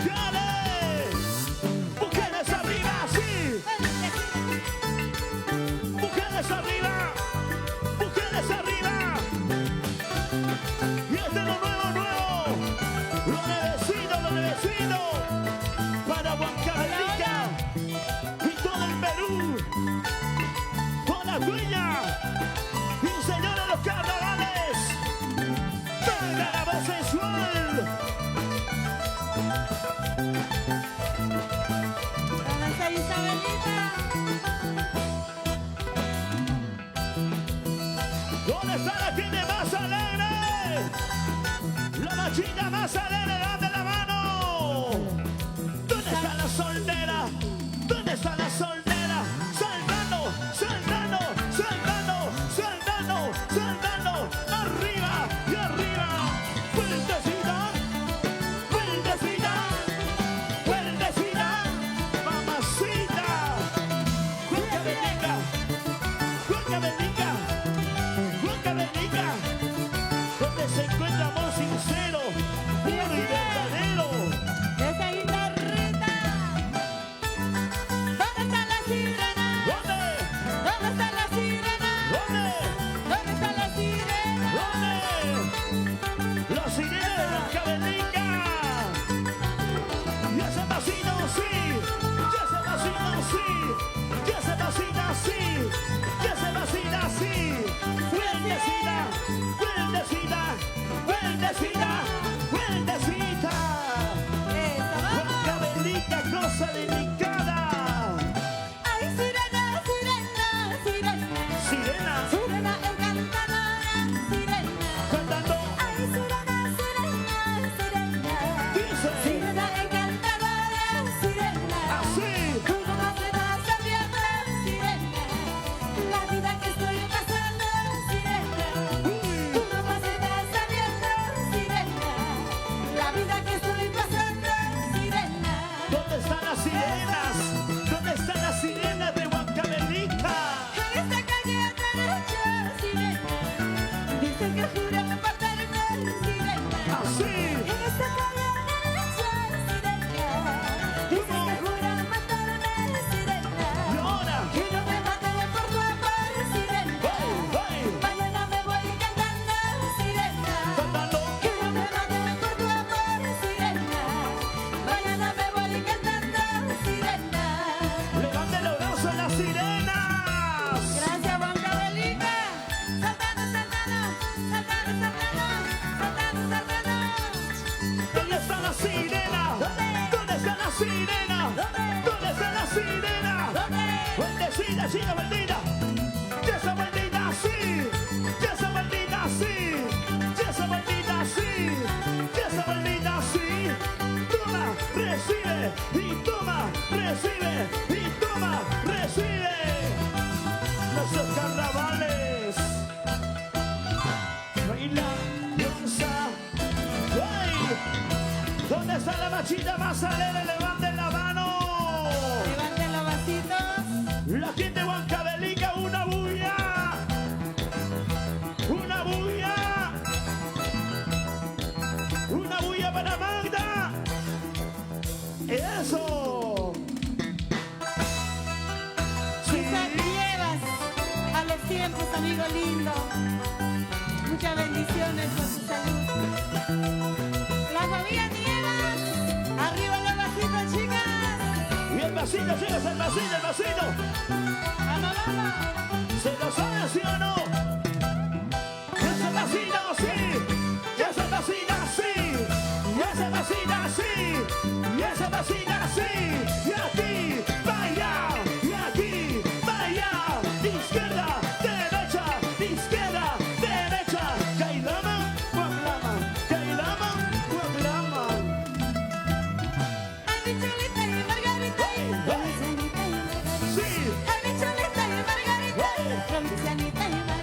¡Dale! Mujeres arriba, sí. Mujeres arriba. Mujeres arriba. Y este es lo nuevo, nuevo. Lo nuevecito. Para Huancavelica y todo el Perú. Con la dueña. Y señores los carnavales. Venga la voz sensual. Para Isabelita. ¿Dónde está la gente más alegre? La machina más alegre, dame la mano. ¿Dónde está la soltera? ¿Dónde está la soltera? Saltando, saltando, saltando, saltando, saltando. Arriba y arriba. Fuertecita, fuertecita, fuertecita. Mamacita. Huancavelica, Huancavelica. Huancavelica, donde se encuentra amor sincero, puro y verdadero. Esa guitarrita. ¿Dónde está la sirena? ¿Dónde? ¿Dónde está la sirena? ¿Dónde? ¿Dónde está la sirena? ¿Dónde? Los sirenas de Huancavelica. Y ese pasito sí, y ese pasito sí, y ese pasito sí, y ese pasito sí. Fuertecita, fuertecita, fuertecita, fuertecita. Esa, vamos. Huancavelica, cosa delicada. Ay, sirena, sirena, sirena. Sirena, Sirena encantadora, sirena. cantando, Ay, sirena, sirena, sirena. dice, Sirena encantadora, sirena. así. Tú no me das abierta, sirena. La vida que estoy pasando, sirena. Tú no me das abierta, sirena. La vida que estoy pasando, sirena. ¿Dónde están las sirenas? ¿Dónde están las sirenas de Huancavelica? En esta calle derecha, sirena. Dicen que juran matarme, sirena. Así. En esta calle derecha, sirena. Dicen que juran matarme, sirena. Y ahora, Que no me maten por tu amor, sirena. ¡ay! Mañana me voy cantando, sirena. Cantando, Que no me maten por tu amor, sirena. Mañana me voy cantando, sirena. levanten los brazos las sirenas. Gracias, Huancavelica. Saltando, saltando, saltando, saltando, saltando, saltando. ¿Dónde está la sirena? ¿Dónde está la sirena? ¿Dónde está la sirena? Bendecida, chica bendita. Y esa bendita sí. Y esa bendita sí. Y esa bendita sí. Y esa bendita sí. Toma, recibe. Y toma, recibe. Y toma, recibe. Nuestros carnavales. Baila, danza. ¡Ay! ¿Dónde está la machita más alegre? Levanten la mano. Levanten los vasitos. La gente de Huancavelica, una bulla. Una bulla. Una bulla para Magda. Eso. Sí. Muchas llevas a los tiempos, amigo lindo. Muchas bendiciones por su salud. Las familias Nievas, arriba los vasitos, chicas. Y el vasito, chicos, el vasito, el vasito. Vamos, vamos. ¿Se lo sabe, sí o no? Y ese vasito, sí. Y esa vasita, sí. Y esa vasita, sí. Y esa vasita, sí. Y aquí, vaya. Y aquí, vaya. De izquierda, derecha. De izquierda, derecha. Cailama, Guaplaman. Cailama, Guaplaman. Ay, mi Cholita y Margarita. Hey, hey. Provincianita y Margarita. Sí. Ay, mi Cholita y Margarita. Provincianita y Margarita.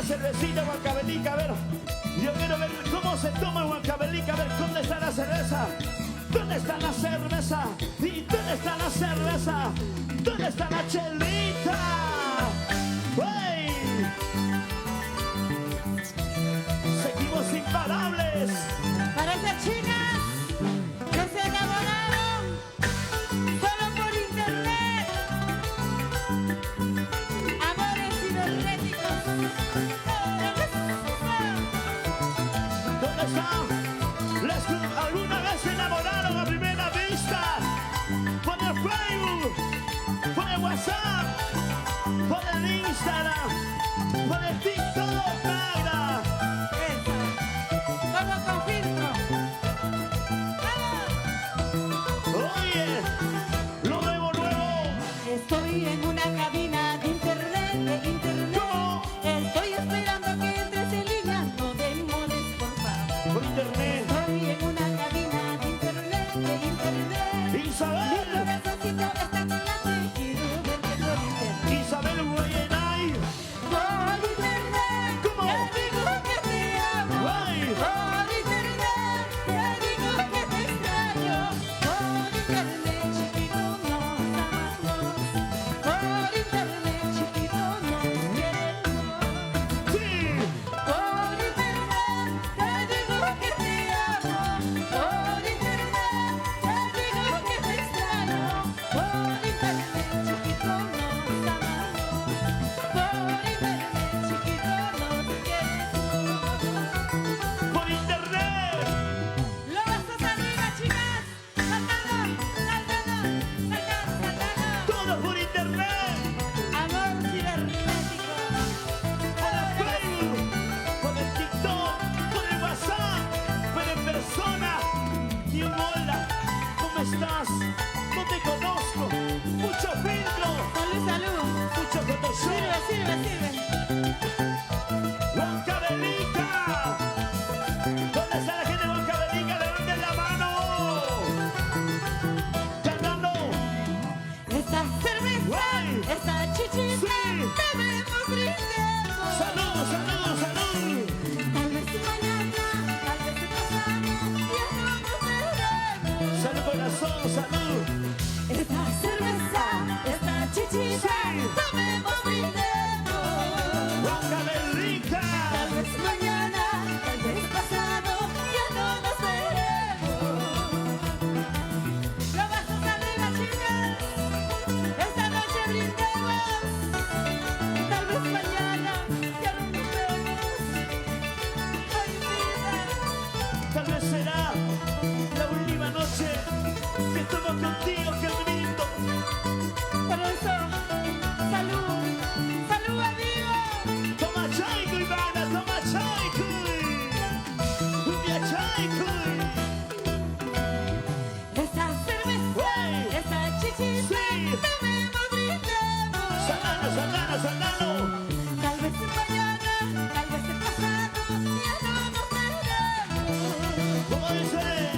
cervecita Huancavelica, a ver. Yo quiero ver cómo se toma Huancavelica, a ver dónde está la cerveza. ¿Dónde está la cerveza? ¿Y dónde está la cerveza? ¿Dónde está la chelita? ¡Hey! Seguimos imparables. Para esas chicas que se enamoraron solo por internet. Amores cibernéticos. ¿Dónde están? ¿Alguna vez se enamoraron a primera vista? Por el Facebook, por el WhatsApp, por el Instagram, por el TikTok, Magda. Eso. Todo con filtro. ¡Vamos! Oye, lo nuevo. Estoy en una cabina de internet, ¿Cómo? Estoy esperando que entres en línea, no demores, por favor. Por internet. Estoy en una cabina de internet, Mi Isabel, corazoncito está colgante, quiero verte por internet. Isabel Guayenay. Por internet, ¿Cómo? te digo que te amo. Ay. Por internet, te digo que te extraño. Por internet, chiquito, nos amamos. Por internet, chiquito, nos queremos. Sí. Por internet, te digo que te amo. Por internet, te digo que te extraño. Por internet, chiquito, nos amamos. Por internet, chiquito, nos queremos. Por internet. Los brazos arriba, chicas. Saltando, saltando, saltando, saltando. Todo por internet. Amor cibernético. Por el Facebook, por el TikTok, por el WhatsApp, pero en persona. Y un hola, ¿cómo estás? No te conozco. Mucho filtro, Salud, salud. mucho Photoshop. Sirve, sirve, sirve. Huancavelica. ¿Dónde está la gente de Huancavelica? Levanten la mano. Cantando. Esta cerveza, Guay. esta chichita, Sí. debemos brindemos. Salud, salud, salud. Tal vez mañana, tal vez pasado, ya no nos veremos. Salud, corazón, salud. Esta cerveza, esta chichita, Sí. debemos brindemos. Huancavelica. Tal vez mañana, tal vez pasado, ya no nos veremos. Los vasos arriba, chicas. Esta noche brindemos. Tal vez mañana, ya no nos vemos. Ay, vida. Tal vez será la última noche que tomo contigo, que brindo. Por eso, salud, salud, amigo. Toma chaico, Ivana, toma chaico. Cumbia chaico. Esta cerveza, Güey. esta chichita, Sí. debemos brindemos. Salano, salano, salano. Tal vez mañana, tal vez pasado, ya no nos veremos. ¿Cómo dice?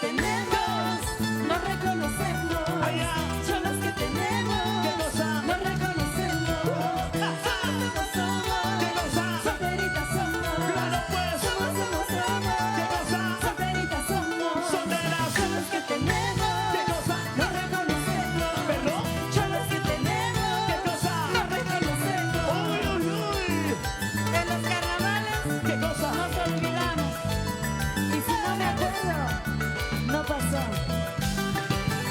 tenemos, nos reconocemos. Allá. Son los que tenemos, ¿Qué cosa? nos reconocemos. Somos, ¿Qué cosa? solteritas somos. Claro, pues. Somos. ¿Qué cosa? Solteritas somos. Solteras. Son los que tenemos, ¿Qué cosa? nos reconocemos. ¿Perdón? Son los que tenemos, ¿Qué cosa? nos reconocemos. Uy, uy, uy. En los carnavales ¿Qué cosa? nos olvidamos. Y si no me acuerdo, no pasó.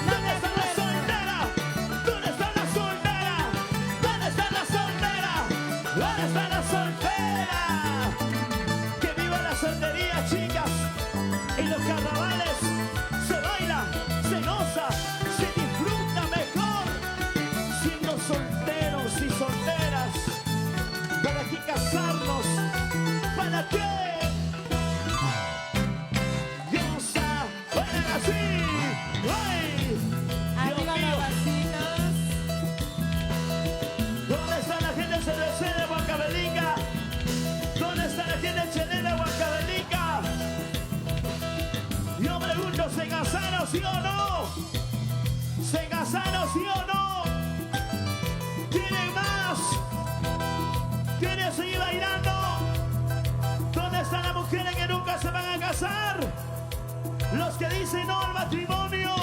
¿Dónde está la soltera? ¿Dónde está la soltera? ¿Dónde está la soltera? ¿Dónde está la soltera? Que viva la soltería, chicas. En los carnavales se baila, se goza, se disfruta mejor siendo solteros y solteras. ¿Para qué casarnos? ¿Para qué? Goza, bailan así. ¡Ay! Dios Arriba mío. los vasitos. ¿Dónde está la gente cervecera de Huancavelica? ¿Dónde está la gente chelera de Huancavelica? Yo pregunto, ¿se casaron sí o no? ¿Se casaron sí o no? ¿Quieren más? ¿Quieren seguir bailando? ¿Dónde están las mujeres que nunca se van a casar? Los que dicen no al matrimonio.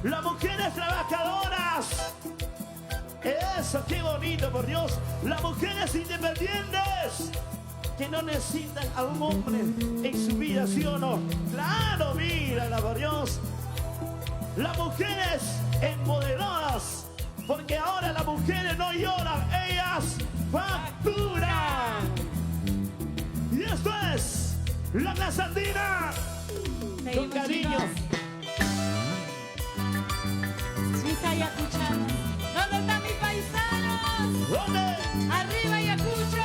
Las mujeres trabajadoras. Eso, qué bonito, por Dios. Las mujeres independientes que no necesitan a un hombre en su vida, ¿sí o no? Claro, mírala, por Dios. Las mujeres empoderadas, porque ahora las mujeres no lloran, ellas facturan. Y esto es la Plaza Andina. Con Seguimos, cariño. chicos. Mis ayacuchanos. ¿Dónde están mis paisanos? ¿Dónde? Arriba Ayacucho.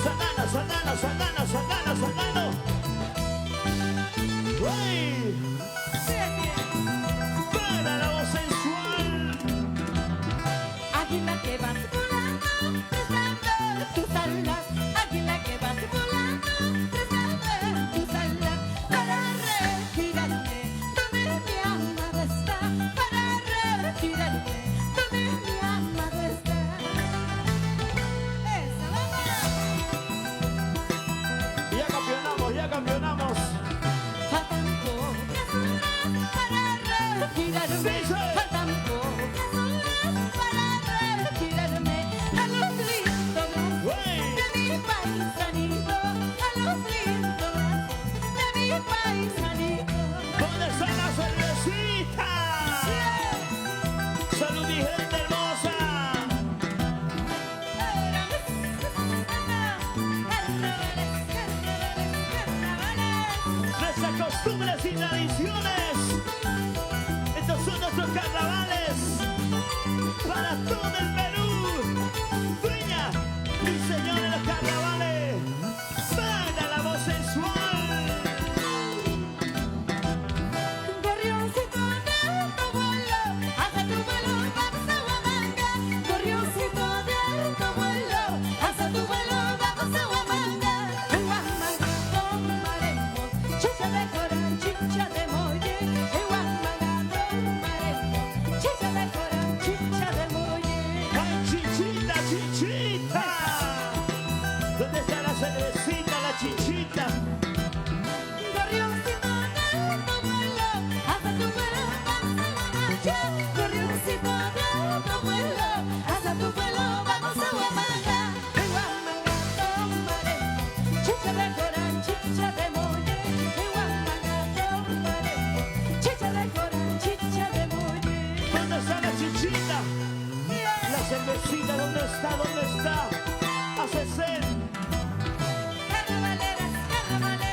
Sacano, sacano, sacano, sacano, sacano. ¡Uy! Para la voz sensual. Águila que vas volando, prestando tus alas. Águila que vas volando, prestando tus alas. Para retirarme donde mi amado está. Para retirarme donde mi amado está. Esa, vamos. Ya campeonamos, ya campeonamos. Faltan pocas horas para retirarme. Sí, sí. Faltan pocas horas para retirarme a los lindos brazos ¡Uy! de mi paisanito, a los lindos brazos de mi paisanito. ¿Dónde está la cervecita? Salud, mi gente hermosa. Nuestras costumbres y tradiciones. Estos son nuestros carnavales para todo el Perú. Dueña y señores de los carnavales. Para la voz sensual. Gorrioncito de alto vuelo, hasta tu vuelo vamos a Huamanga. Gorrioncito de alto vuelo, hasta tu vuelo vamos a Huamanga. En Huamanga tomaremos chicha de coral, chicha de molle. En Huamanga tomaremos chicha de coral, chicha de molle. ¡Ay, chichita, chichita! ¿Dónde está la cervecita, la chichita? Gorrioncito de alto vuelo, hasta tu vuelo vamos a Huamanga. Gorrioncito de alto vuelo, hasta tu vuelo vamos a Huamanga. En Huamanga tomaremos chicha de coral, chicha de molle. En Huamanga tomaremos chicha de coral, chicha de molle. ¿Dónde está la chichita? La cervecita, ¿dónde está? ¿Dónde está? Hace sed. Carnavaleras, carnavaleras.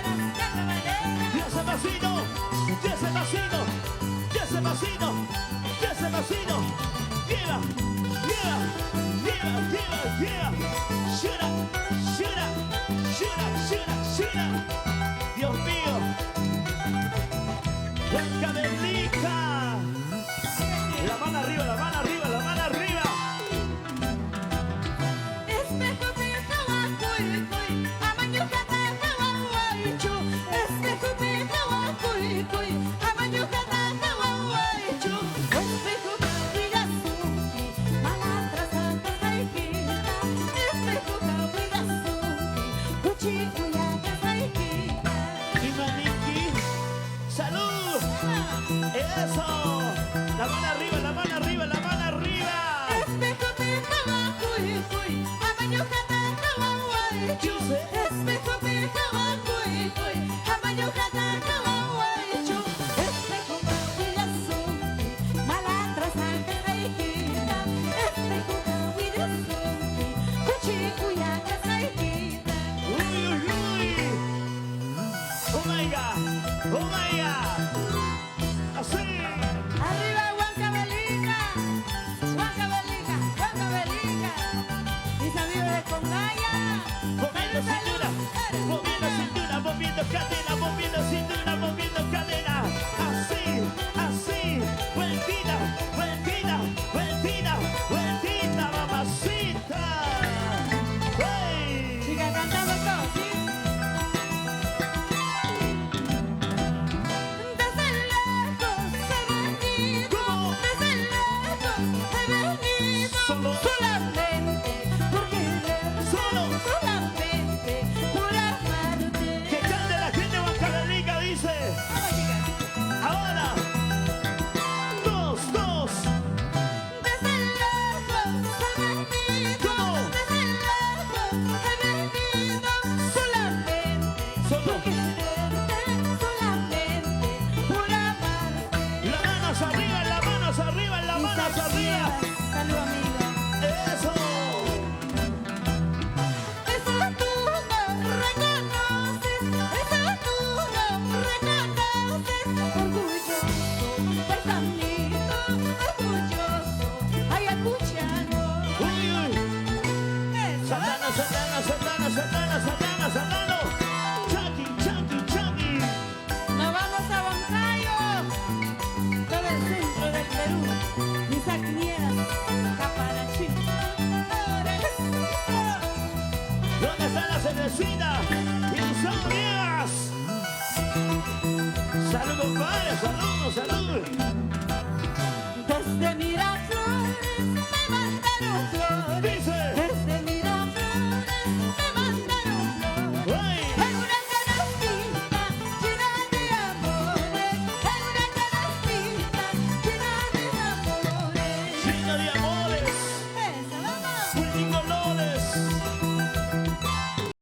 La mano arriba, la mano arriba, la mano arriba. Espejo te java, cuy, cuy, amaño jata java, guay, chu. Espejo te java, cuy, cuy, amaño jata java, guay, chu. Espejo mawilazo, malandra sangre reikita. Espejo mawilazo, cuchi cuyaca reikita. Uy, uy, uy. Oh my God, oh my God. Así. Arriba Huancavelica, Huancavelica, Huancavelica. Y se vive con Gaia. Moviendo cintura, moviendo cintura, moviendo cadena, moviendo cintura, moviendo cadena. Así, así. Vueltita, vueltita, vueltita, vueltita, mamacita. ¡Hey! Siga cantando todo, ¿sí? Desde lejos he venido, ¿Cómo? desde lejos he venido. Solo. Solamente por querer, Solo. solamente por amarte. Que cante la gente de Huancavelica, dice. Vamos, chicas. Ahora. Dos, dos. Desde lejos he venido, ¿Cómo? desde lejos he venido. Solamente Solo. por quererte, solamente por amarte. Las manos arriba, las manos arriba, las manos arriba. Salud, amiga. Eso. Eso tú no reconoces, eso tú no reconoces. Orgulloso, paisanito, orgulloso, ayacuchano. Uy, uy. Eso. Satana, satana, satana, satana, satana, satana. Chucky, Chucky, Chucky. Nos vamos a Huancayo, todo el centro del Perú, Nizaquinieras, Caparachín. ¿Dónde está la cervecita? Y son mías. Salud, compadre, salud, salud. Desde Miraflores me mandaron flores, Dice. desde Miraflores me mandaron flores. ¡Ay! En una canastita llena de amores, en una canastita llena de amores. Lleno de amores, Esa, vamos. multicolores.